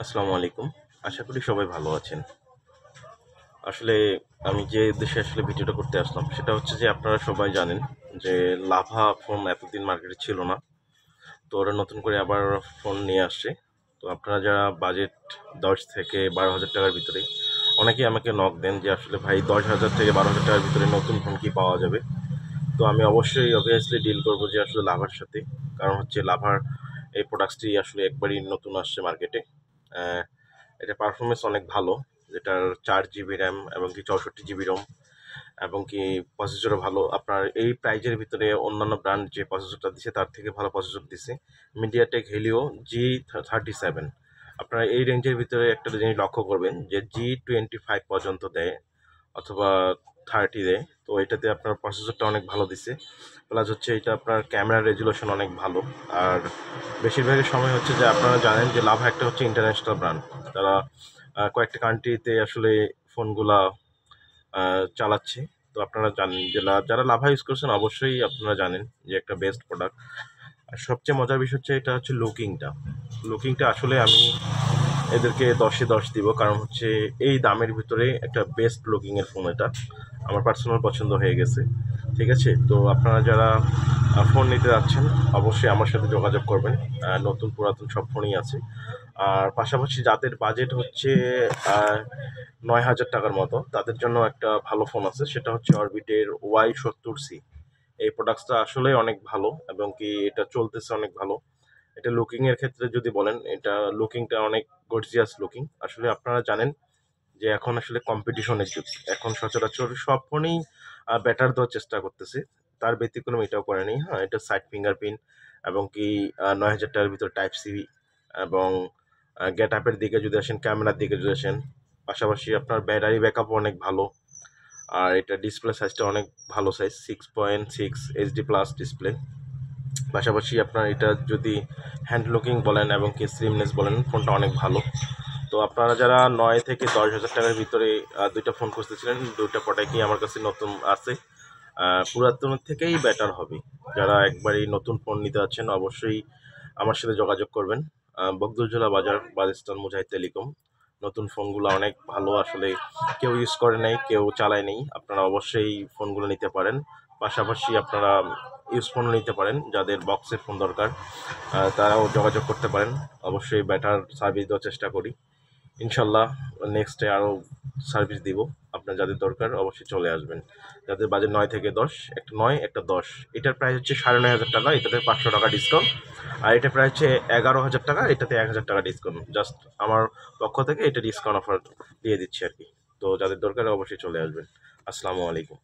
আসসালামু আলাইকুম। আশা করি সবাই ভালো আছেন। আসলে আমি যে উদ্দেশ্যে ভিডিওটা করতে আসলাম সেটা হচ্ছে যে আপনারা সবাই জানেন যে লাভা ফোন এতদিন মার্কেটে ছিল না। তো ওরা নতুন করে আবার ফোন নিয়ে আসছে। তো আপনারা যারা বাজেট ১০ থেকে ১২,০০০ টাকার ভিতরে অনেকেই আমাকে নক দেন যে আসলে ভাই ১০,০০০ থেকে ১২,০০০ টাকার ভিতরে নতুন ফোন কি পাওয়া যাবে? তো আমি অবশ্যই অবভিয়াসলি ডিল করব যে আসলে লাভার সাথে। কারণ হচ্ছে লাভার এই প্রোডাক্টসটি আসলে একবারই নতুন আসছে মার্কেটে। অ্যা এটা পারফরম্যান্স অনেক ভালো, যেটার 4 জিবি র্যাম এবং কি 64 জিবি রোম এবং কি প্রসেসরও ভালো। আপনার এই প্রাইজের ভিতরে অন্যান্য ব্র্যান্ড যে প্রসেসরটা দিছে তার থেকে ভালো প্রসেসর দিছে। MediaTek Helio G37। আপনারা এই রেঞ্জের ভিতরে একটা জিনিস লক্ষ্য করবেন যে G25 পর্যন্ত দেয় অথবা 30 দেয়। তো এটাতে আপনার প্রসেসরটা অনেক ভালো দিছে, প্লাস হচ্ছে এটা আপনার ক্যামেরা রেজুলেশন অনেক ভালো। আর বেশিরভাগই সময় হচ্ছে যে আপনারা জানেন যে লাভা একটা হচ্ছে ইন্টারন্যাশনাল ব্র্যান্ড। তারা কয়েকটা কান্ট্রিতে আসলে ফোনগুলা চালাচ্ছে। তো আপনারা জানেন যে যারা লাভা ইউজ করছেন অবশ্যই আপনারা জানেন যে একটা বেস্ট প্রোডাক্ট। আর সবচেয়ে মজার বিষয় হচ্ছে এটা হচ্ছে লুকিংটা আসলে আমি এদেরকে 10-এ 10 দিব, কারণ হচ্ছে এই দামের ভিতরে একটা বেস্ট লুকিংয়ের ফোন এটা আমার পার্সোনাল পছন্দ হয়ে গেছে। ঠিক আছে, তো আপনারা যারা ফোন নিতে যাচ্ছেন অবশ্যই আমার সাথে যোগাযোগ করবেন। নতুন পুরাতন সব ফোনই আছে। আর পাশাপাশি যাদের বাজেট হচ্ছে ৯,০০০ টাকার মতো, তাদের জন্য একটা ভালো ফোন আছে, সেটা হচ্ছে অরবিটের Y70C। এই প্রোডাক্টসটা আসলে অনেক ভালো এবং কি এটা চলতেছে অনেক ভালো। এটা লুকিং এর ক্ষেত্রে যদি বলেন, এটা লুকিংটা অনেক গর্জিয়াস লুকিং। আসলে আপনারা জানেন যে এখন আসলে কম্পিটিশনের যুগ। এখন সচরাচর সব ফোনেই বেটার দেওয়ার চেষ্টা করতেছে। তার ব্যতিক্রম এটাও করেনি। হ্যাঁ, এটা সাইড ফিঙ্গারপ্রিন্ট এবং কি ৯,০০০ টাকার ভিতরে টাইপ সি এবং গেট আপের দিকে যদি আসেন, ক্যামেরার দিকে যদি আসেন, পাশাপাশি আপনার ব্যাটারি ব্যাকআপও অনেক ভালো। আর এটা ডিসপ্লে সাইজটা অনেক ভালো সাইজ, 6.6 এইচডি প্লাস ডিসপ্লে। পাশাপাশি আপনার এটা যদি হ্যান্ড লুকিং বলেন এবং কি স্লিমনেস বলেন, ফোনটা অনেক ভালো। তো আপনারা যারা ৯ থেকে ১০,০০০ টাকার ভিতরে দুইটা ফোন খুঁজতেছিলেন, দুইটা প্রোডাক্টই আমার কাছে নতুন আছে। পুরাতনের থেকেই বেটার হবে। যারা একবারই নতুন ফোন নিতে যাচ্ছেন অবশ্যই আমার সাথে যোগাযোগ করবেন। বগদুলঝোলা বাজার, বারিস্তান মুজাহিদ টেলিকম। নতুন ফোনগুলো অনেক ভালো আসলে, কেউ ইউজ করে নাই, কেউ চালায় নেই। আপনারা অবশ্যই ফোনগুলো নিতে পারেন। পাশাপাশি আপনারা ইউজ ফোনও নিতে পারেন, যাদের বক্সের ফোন দরকার তারাও যোগাযোগ করতে পারেন। অবশ্যই বেটার সার্ভিস দেওয়ার চেষ্টা করি ইনশাল্লাহ। নেক্সটে আরও সার্ভিস দিব। আপনার যাদের দরকার অবশ্যই চলে আসবেন। যাদের বাজেট ৯ থেকে ১০, একটা ৯ একটা ১০, এটার প্রাইস হচ্ছে ৯,৫০০ টাকা, এটাতে ৫০০ টাকা ডিসকাউন্ট। আর এটা প্রাইস হচ্ছে ১১,০০০ টাকা, এটাতে ১,০০০ টাকা ডিসকাউন্ট। জাস্ট আমার পক্ষ থেকে এটা ডিসকাউন্ট অফার দিয়ে দিচ্ছি আর কি। তো যাদের দরকার অবশ্যই চলে আসবেন। আসসালামু আলাইকুম।